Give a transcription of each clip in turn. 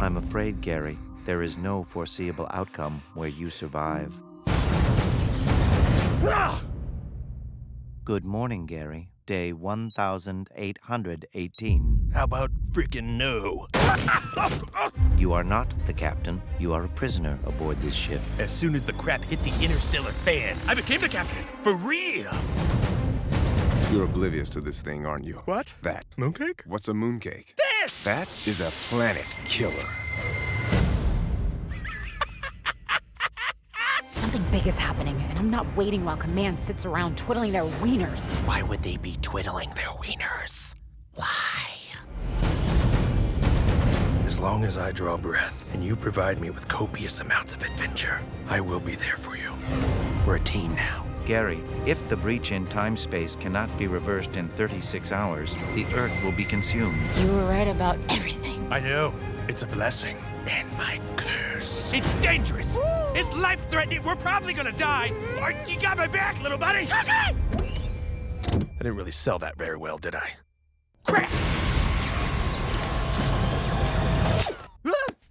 I'm afraid, Gary, there is no foreseeable outcome where you survive. Good morning, Gary. Day 1818. How about freaking no? You are not the captain. You are a prisoner aboard this ship. As soon as the crap hit the interstellar fan, I became the captain. For real. You're oblivious to this thing, aren't you? What? That. Mooncake? What's a mooncake? This! That is a planet killer. Something big is happening, and I'm not waiting while Command sits around twiddling their wieners. Why would they be twiddling their wieners? Why? As long as I draw breath and you provide me with copious amounts of adventure, I will be there for you. We're a team now. Gary, if the breach in time-space cannot be reversed in 36 hours, the Earth will be consumed. You were right about everything. I know. It's a blessing. And my curse. It's dangerous. It's life-threatening. We're probably gonna die. You got my back, little buddy. Okay. I didn't really sell that very well, did I? Crap!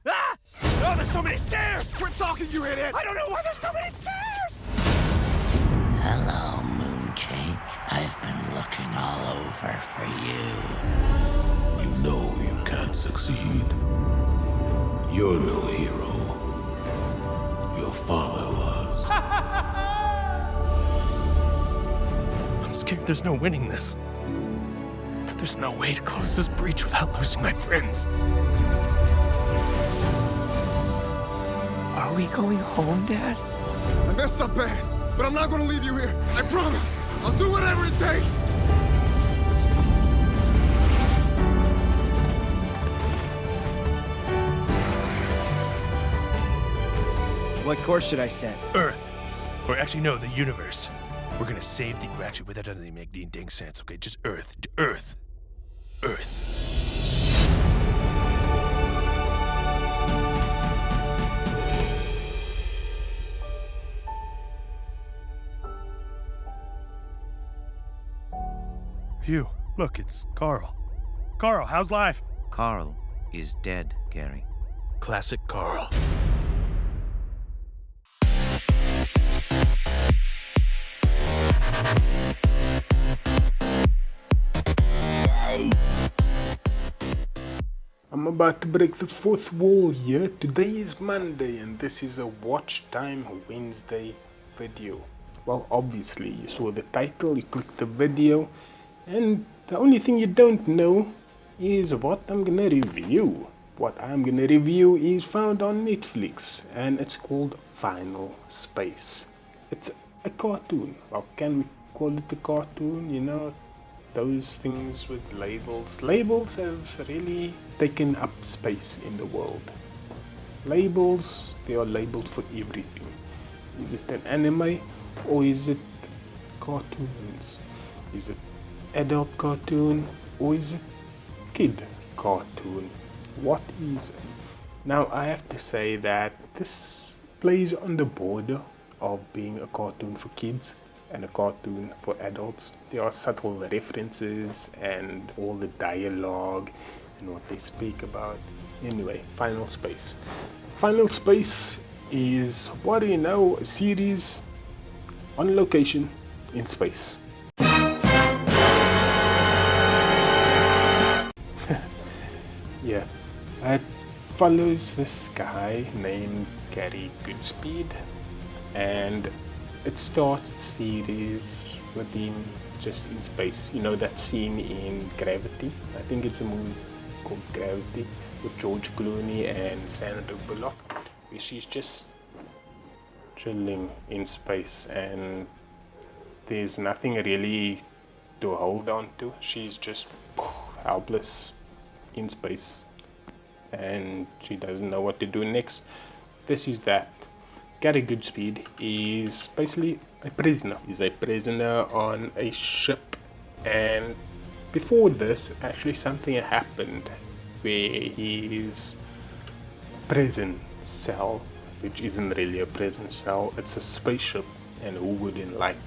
Ah! Oh, there's so many stairs! Quit talking, you idiot! I don't know why there's so many stairs! Hello, Mooncake. I've been looking all over for you. You know you can't succeed. You're no hero. Your father was. I'm scared there's no winning this. That there's no way to close this breach without losing my friends. Are we going home, Dad? I messed up bad, but I'm not gonna leave you here. I promise. I'll do whatever it takes. What course should I set? Earth. Or actually, no, the universe. We're gonna save the... Actually, wait, that doesn't even make any dang sense. Okay, just Earth. Earth. Earth. Phew. Look, it's Carl. Carl, how's life? Carl is dead, Gary. Classic Carl. I'm about to break the fourth wall here. Today is Monday and this is a Watch Time Wednesday video. Well, obviously you saw the title, you clicked the video, and the only thing you don't know is what I'm gonna review. What I'm gonna review is found on Netflix and it's called Final Space. It's a cartoon. Well, can we call it a cartoon? You know, those things with labels. Labels have really taken up space in the world. Labels, they are labeled for everything. Is it an anime or is it cartoons? Is it adult cartoon or is it kid cartoon? What is it? Now I have to say that this plays on the border of being a cartoon for kids and a cartoon for adults. There are subtle references and all the dialogue and what they speak about. Anyway, Final Space. Final Space is, what do you know, a series on location in space. Yeah, it follows this guy named Gary Goodspeed, and it starts the series with him just in space. You know that scene in Gravity? I think it's a movie called Gravity with George Clooney and Sandra Bullock, where she's just chilling in space and there's nothing really to hold on to. She's just helpless in space and she doesn't know what to do next. This is that. Gary Goodspeed is basically a prisoner. He's a prisoner on a ship, and before this actually something happened where his prison cell, which isn't really a prison cell, it's a spaceship, and who wouldn't like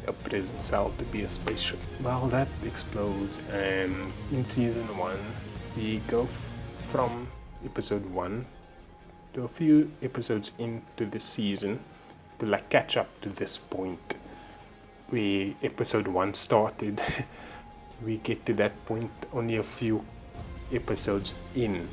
a prison cell to be a spaceship? Well, that explodes, and in season 1 we go from episode 1 to a few episodes into the season to like catch up to this point where episode 1 started. We get to that point only a few episodes in.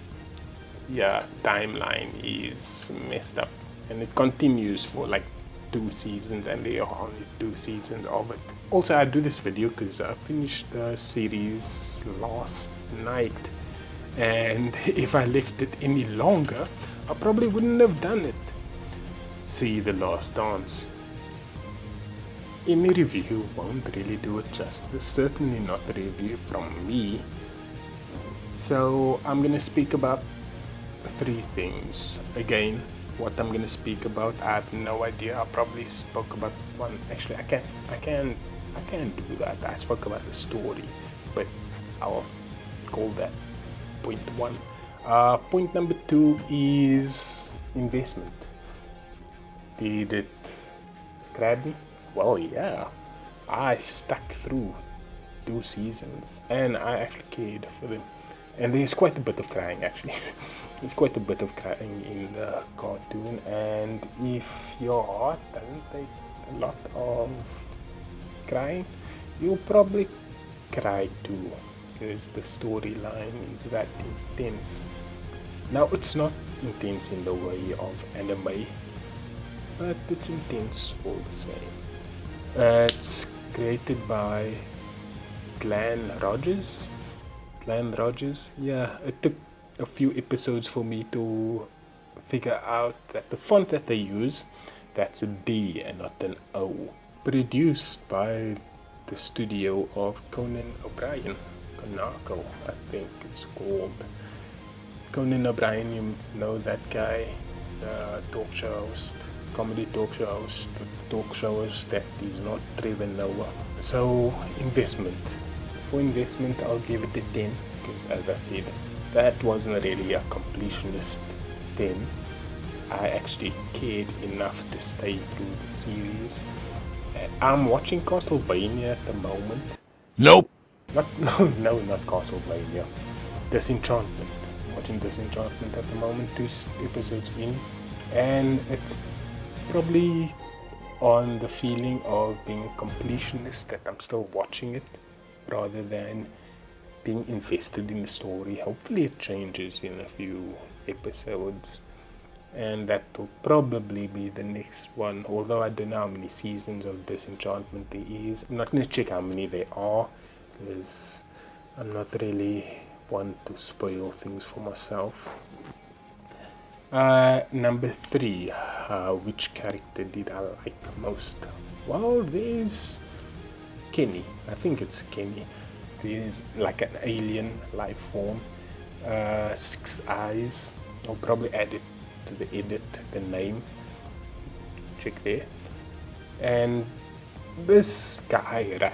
Yeah, timeline is messed up, and it continues for like 2 seasons, and there are only 2 seasons of it. Also, I do this video because I finished the series last night, and if I left it any longer, I probably wouldn't have done it. See The Last Dance. Any review won't really do it justice, certainly not a review from me. So I'm gonna speak about 3 things. Again, what I'm gonna speak about, I have no idea. I probably spoke about one. Actually, I can't do that. I spoke about the story, but I'll call that point 1. Point number 2 is investment. Did it grab me? Well, yeah. I stuck through 2 seasons, and I actually cared for them. And there's quite a bit of crying, actually. There's quite a bit of crying in the cartoon, and if your heart doesn't take a lot of crying, you'll probably cry too, because the storyline is that intense. Now, it's not intense in the way of anime, but it's intense all the same. It's created by Glenn Rogers. Yeah, it took a few episodes for me to figure out that the font that they use, that's a D and not an O. Produced by the studio of Conan O'Brien. Konako, I think it's called. Conan O'Brien, you know that guy, the talk show host, comedy talk show host, talk show host that is not Trevor Noah. So, investment. For investment, I'll give it a 10, because as I said, that wasn't really a completionist 10. I actually cared enough to stay through the series. I'm watching Castlevania at the moment. Nope. Not Castlevania. Disenchantment. I'm watching Disenchantment at the moment, 2 episodes in, and it's probably on the feeling of being a completionist that I'm still watching it, rather than being invested in the story. Hopefully it changes in a few episodes, and that will probably be the next one, although I don't know how many seasons of Disenchantment there is. I'm not going to check how many there are, because I'm not really one to spoil things for myself. Number 3, which character did I like most? Well, there's Kenny. I think it's Kenny. There's like an alien life form, 6 eyes. I'll probably add it to the edit, the name. Check there. And this guy, right?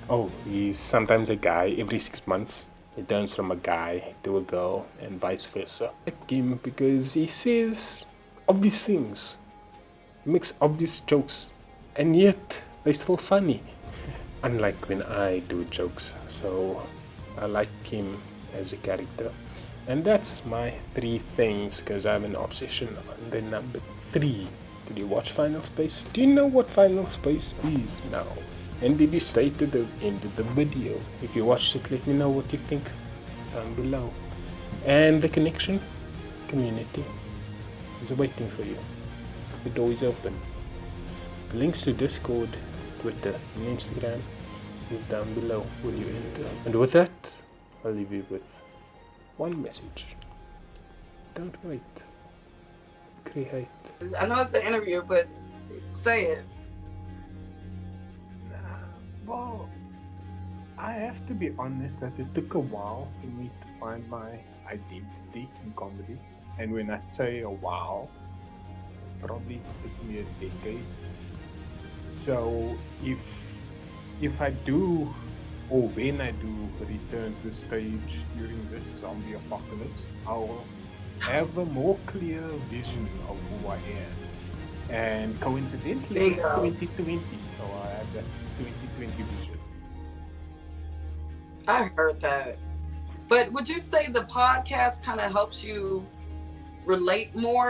Oh, he's sometimes a guy. Every 6 months, he turns from a guy to a girl, and vice versa. I like him because he says obvious things, makes obvious jokes, and yet they're still funny. Unlike when I do jokes, so I like him as a character. And that's my 3 things, because I have an obsession on the number 3. Did you watch Final Space? Do you know what Final Space is now? And did you stay to the end of the video? If you watched it, let me know what you think down below. And the connection community is waiting for you. The door is open. The links to Discord, Twitter, and Instagram is down below when you enter. And with that, I'll leave you with one message. Don't wait. Create. I know it's an interview, but say it. Well, I have to be honest that it took a while for me to find my identity in comedy. And when I say a while, probably took me a decade. So if I do, or when I do return to the stage during this zombie apocalypse, I'll have a more clear vision of who I am. And coincidentally, it's 2020, so I have that 2020 vision. I heard that. But would you say the podcast kind of helps you relate more